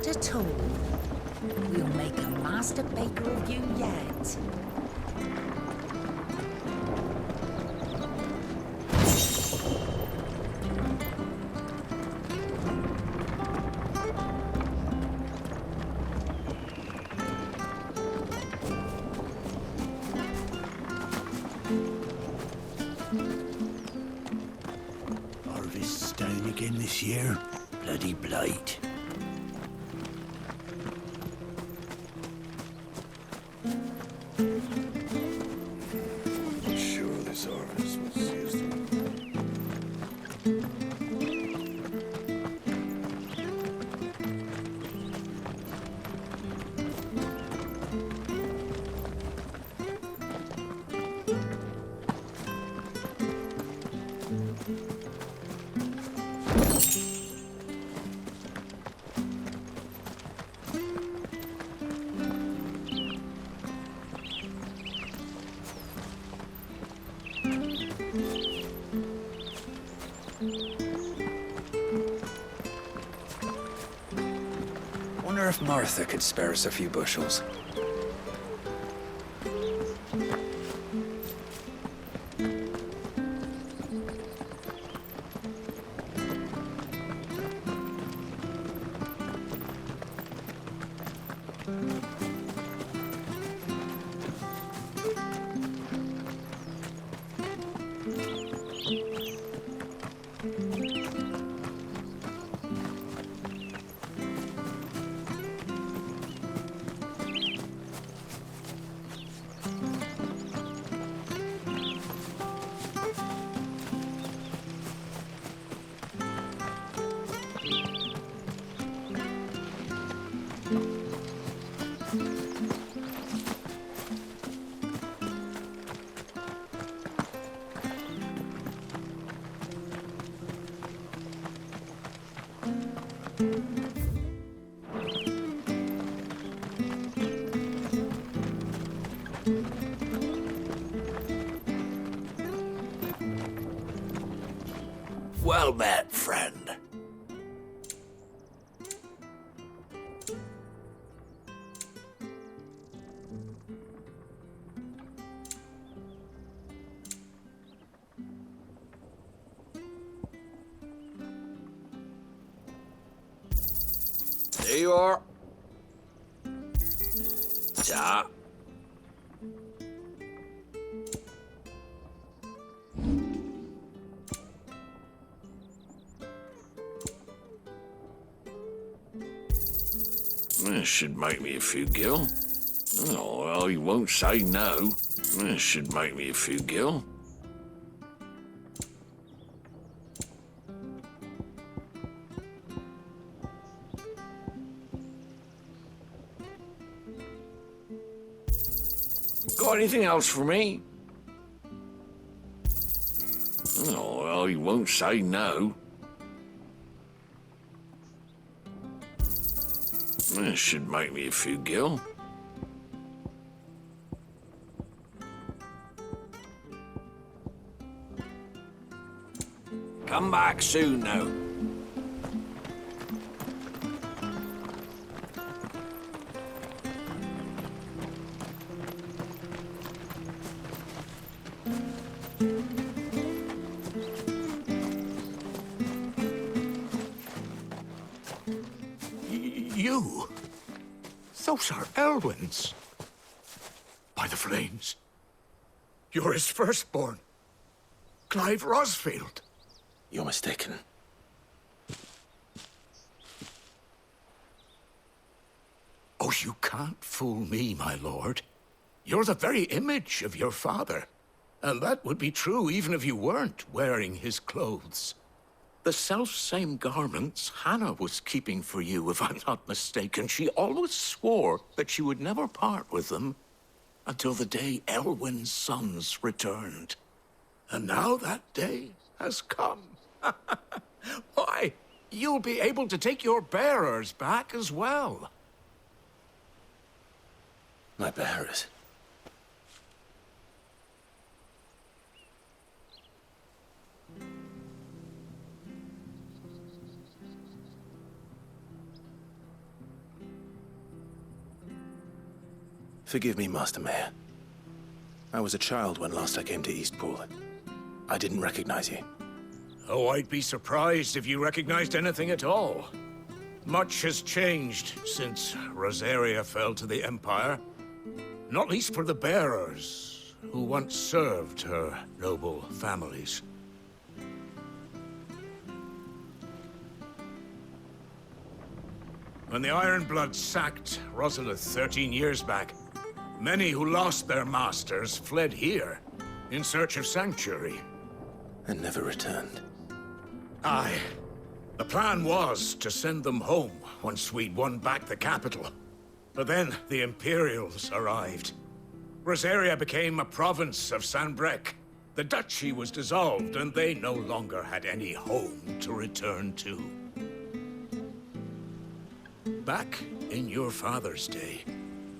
Not at all. We'll make a master baker of you yet. Harvest's down again this year. Bloody blight. I'm sure this harvest was used to... Wonder if Martha could spare us a few bushels. Well met, friend. There you are. Ta. This should make me a few gil. Oh, well, he won't say no. This should make me a few gil. Got anything else for me? Oh, well, he won't say no. This should make me a few gil. Come back soon, now. You? Those are Elwyn's. By the flames. You're his firstborn. Clive Rosfield. You're mistaken. Oh, you can't fool me, my lord. You're the very image of your father. And that would be true even if you weren't wearing his clothes. The self-same garments Hannah was keeping for you, if I'm not mistaken. She always swore that she would never part with them until the day Elwyn's sons returned. And now that day has come. Why, you'll be able to take your bearers back as well. My bearers. Forgive me, Master Mayor. I was a child when last I came to Eastpool. I didn't recognize you. Oh, I'd be surprised if you recognized anything at all. Much has changed since Rosaria fell to the Empire. Not least for the bearers, who once served her noble families. When the Ironbloods sacked Rosalith 13 years back, many who lost their masters fled here, in search of sanctuary. And never returned. Aye. The plan was to send them home once we'd won back the capital. But then the Imperials arrived. Rosaria became a province of Sanbreque. The duchy was dissolved, and they no longer had any home to return to. Back in your father's day,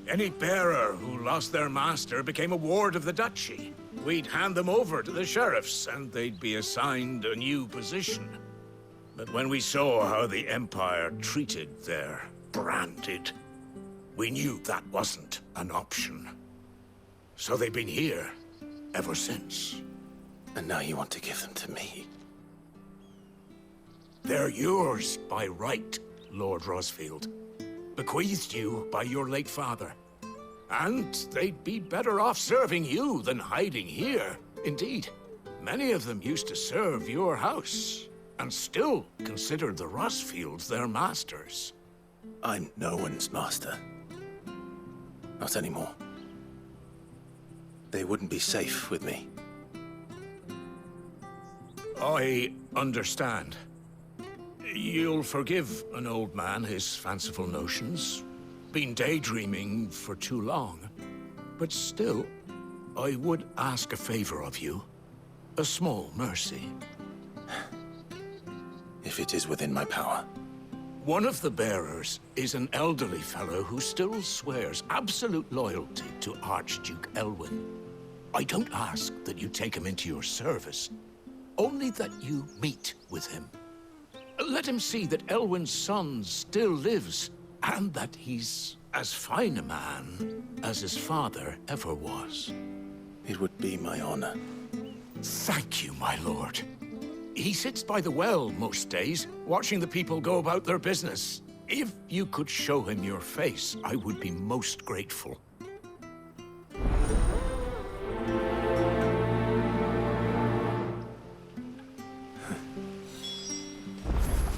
any bearer who lost their master became a ward of the duchy. We'd hand them over to the sheriffs, and they'd be assigned a new position. But when we saw how the Empire treated their branded, we knew that wasn't an option. So they've been here ever since. And now you want to give them to me? They're yours by right, Lord Rosfield. Bequeathed you by your late father. And they'd be better off serving you than hiding here. Indeed, many of them used to serve your house, and still considered the Rosfields their masters. I'm no one's master. Not anymore. They wouldn't be safe with me. I understand. You'll forgive an old man his fanciful notions. Been daydreaming for too long. But still, I would ask a favor of you. A small mercy. If it is within my power. One of the bearers is an elderly fellow who still swears absolute loyalty to Archduke Elwyn. I don't ask that you take him into your service, only that you meet with him. Let him see that Elwyn's son still lives, and that he's as fine a man as his father ever was. It would be my honor. Thank you, my lord. He sits by the well most days, watching the people go about their business. If you could show him your face, I would be most grateful.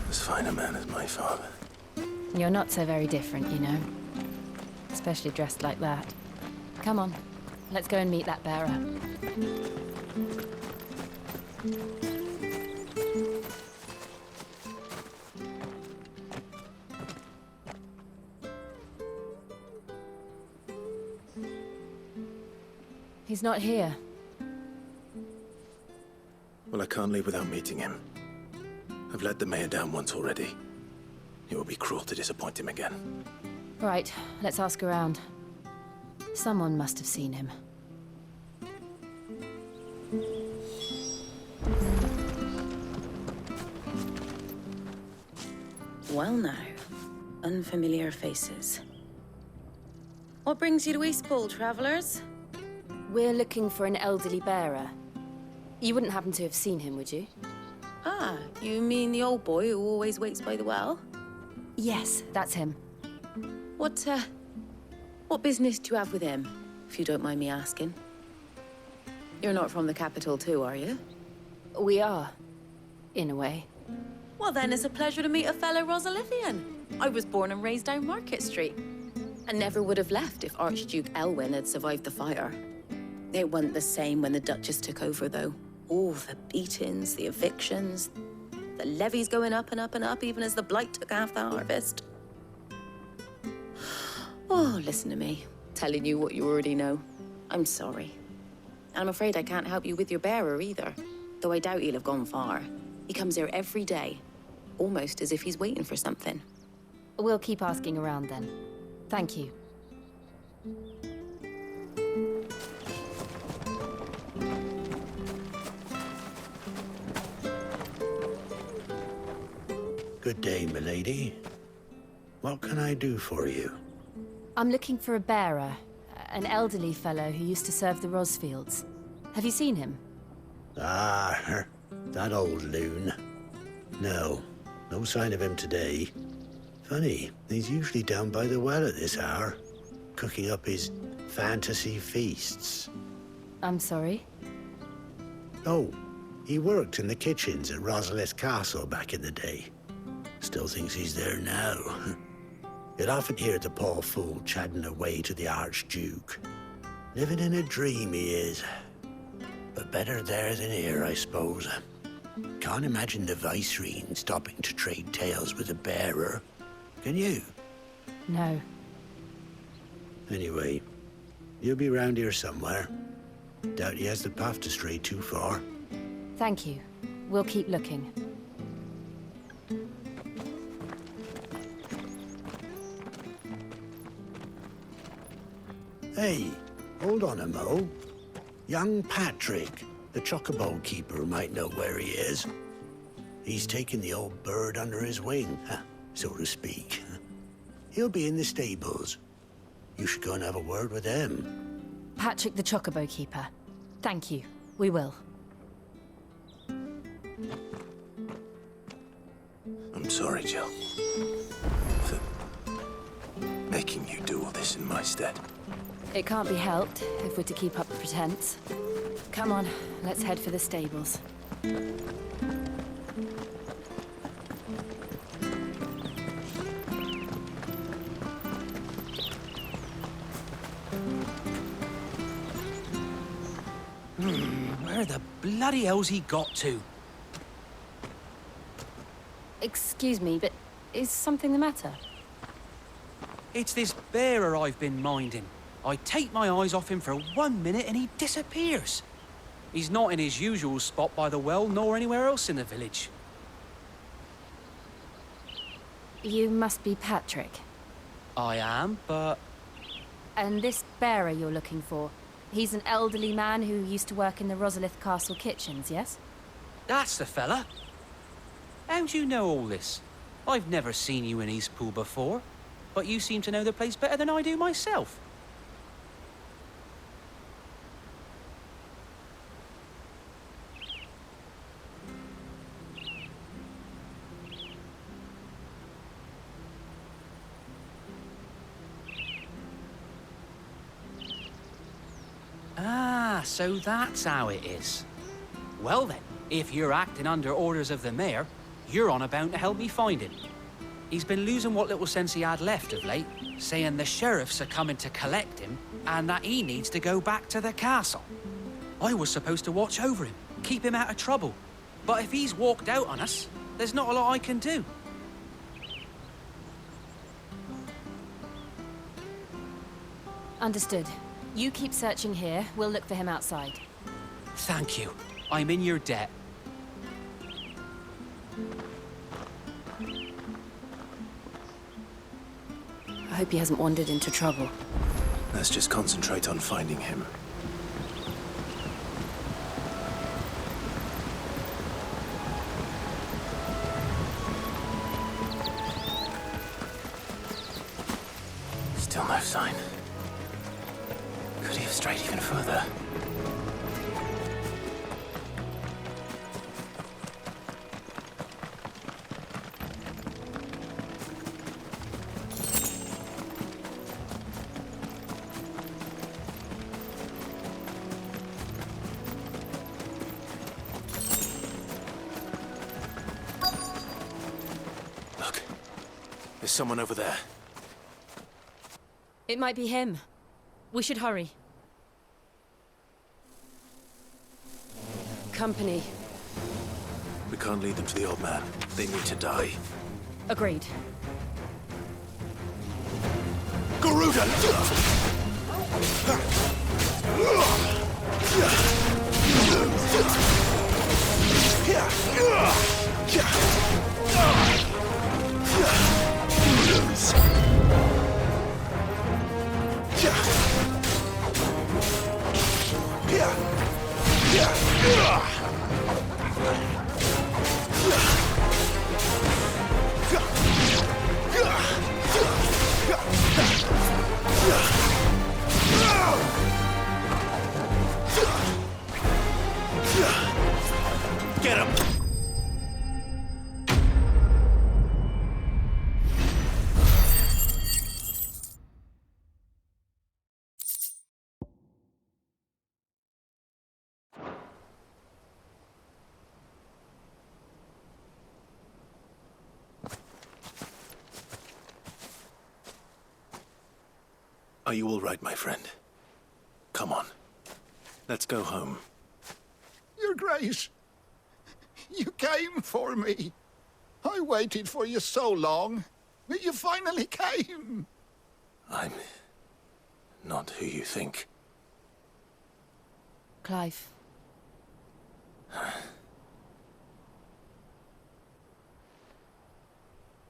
As fine a man as my father. You're not so very different, you know. Especially dressed like that. Come on, let's go and meet that bearer. He's not here. Well, I can't leave without meeting him. I've let the mayor down once already. It would be cruel to disappoint him again. Right, let's ask around. Someone must have seen him. Well now, unfamiliar faces. What brings you to Eastpool, travelers? We're looking for an elderly bearer. You wouldn't happen to have seen him, would you? Ah, you mean the old boy who always waits by the well? Yes, that's him. What business do you have with him, if you don't mind me asking? You're not from the capital too, are you? We are, in a way. Well then, it's a pleasure to meet a fellow Rosalithian. I was born and raised down Market Street, and never would have left if Archduke Elwyn had survived the fire. It wasn't the same when the Duchess took over, though. All the beatings, the evictions, the levies going up and up and up, even as the blight took half the harvest. Oh, listen to me, telling you what you already know. I'm sorry. And I'm afraid I can't help you with your bearer either, though I doubt he'll have gone far. He comes here every day, almost as if he's waiting for something. We'll keep asking around then. Thank you. Good day, milady. What can I do for you? I'm looking for a bearer, an elderly fellow who used to serve the Rosfields. Have you seen him? Ah, that old loon. No sign of him today. Funny, he's usually down by the well at this hour, cooking up his fantasy feasts. I'm sorry? Oh, he worked in the kitchens at Rosalith Castle back in the day. Still thinks he's there now. You'd often hear the poor fool chatting away to the Archduke. Living in a dream he is. But better there than here, I suppose. Can't imagine the Viceroy stopping to trade tales with a bearer. Can you? No. Anyway, he'll be round here somewhere. Doubt he has the path to stray too far. Thank you. We'll keep looking. Hey, hold on a mo. Young Patrick, the chocobo keeper, might know where he is. He's taken the old bird under his wing, so to speak. He'll be in the stables. You should go and have a word with him. Patrick the Chocobo Keeper. Thank you. We will. I'm sorry, Jill. For making you do all this in my stead. It can't be helped if we're to keep up the pretense. Come on, let's head for the stables. Where the bloody hell's he got to? Excuse me, but is something the matter? It's this bearer I've been minding. I take my eyes off him for 1 minute and he disappears. He's not in his usual spot by the well, nor anywhere else in the village. You must be Patrick. I am, but... And this bearer you're looking for, he's an elderly man who used to work in the Rosalith Castle kitchens, yes? That's the fella. How'd you know all this? I've never seen you in Eastpool before, but you seem to know the place better than I do myself. Ah, so that's how it is. Well then, if you're acting under orders of the mayor, you're on about to help me find him. He's been losing what little sense he had left of late, saying the sheriffs are coming to collect him and that he needs to go back to the castle. I was supposed to watch over him, keep him out of trouble. But if he's walked out on us, there's not a lot I can do. Understood. You keep searching here, we'll look for him outside. Thank you. I'm in your debt. I hope he hasn't wandered into trouble. Let's just concentrate on finding him. Still no sign. Could he have strayed even further? Look, there's someone over there. It might be him. We should hurry. Company. We can't lead them to the old man. They need to die. Agreed. Garuda! Get him! Are you all right, my friend? Come on. Let's go home. Your Grace, you came for me. I waited for you so long, but you finally came. I'm not who you think. Clive.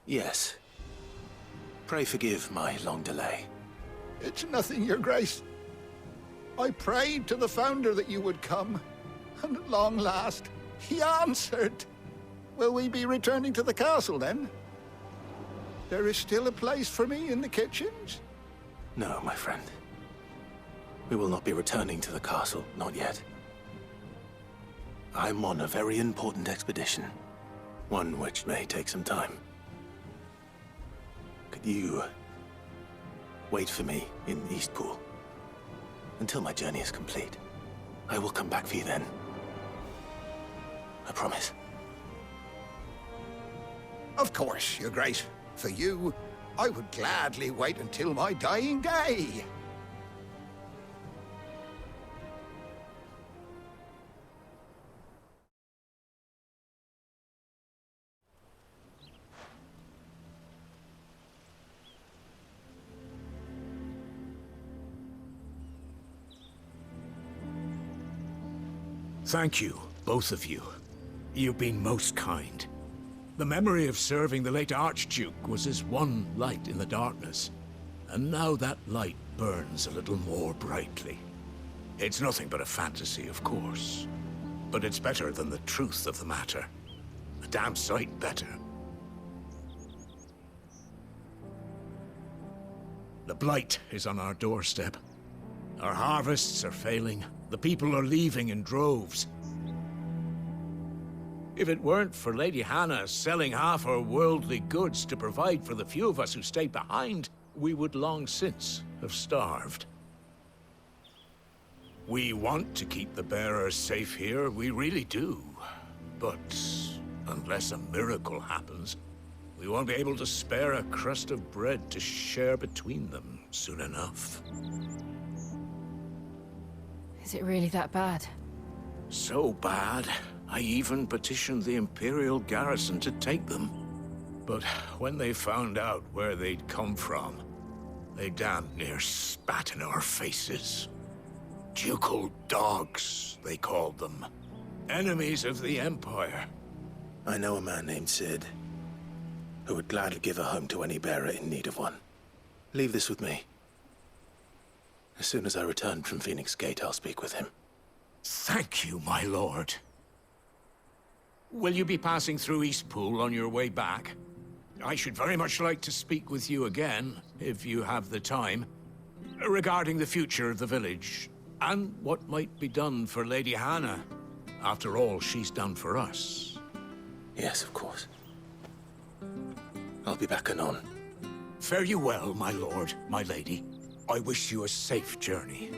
Yes. Pray forgive my long delay. It's nothing, Your Grace. I prayed to the Founder that you would come, and at long last, he answered. Will we be returning to the castle, then? There is still a place for me in the kitchens? No, my friend. We will not be returning to the castle, not yet. I'm on a very important expedition. One which may take some time. Could you wait for me in Eastpool until my journey is complete? I will come back for you then. I promise. Of course, Your Grace. For you, I would gladly wait until my dying day. Thank you, both of you. You've been most kind. The memory of serving the late Archduke was as one light in the darkness, and now that light burns a little more brightly. It's nothing but a fantasy, of course, but it's better than the truth of the matter. A damn sight better. The blight is on our doorstep. Our harvests are failing. The people are leaving in droves. If it weren't for Lady Hannah selling half her worldly goods to provide for the few of us who stayed behind, we would long since have starved. We want to keep the bearers safe here, we really do. But unless a miracle happens, we won't be able to spare a crust of bread to share between them soon enough. Is it really that bad? So bad, I even petitioned the Imperial garrison to take them. But when they found out where they'd come from, they damn near spat in our faces. Ducal dogs, they called them. Enemies of the Empire. I know a man named Sid, who would gladly give a home to any bearer in need of one. Leave this with me. As soon as I return from Phoenix Gate, I'll speak with him. Thank you, my lord. Will you be passing through Eastpool on your way back? I should very much like to speak with you again, if you have the time, regarding the future of the village, and what might be done for Lady Hannah. After all she's done for us. Yes, of course. I'll be back anon. Fare you well, my lord, my lady. I wish you a safe journey.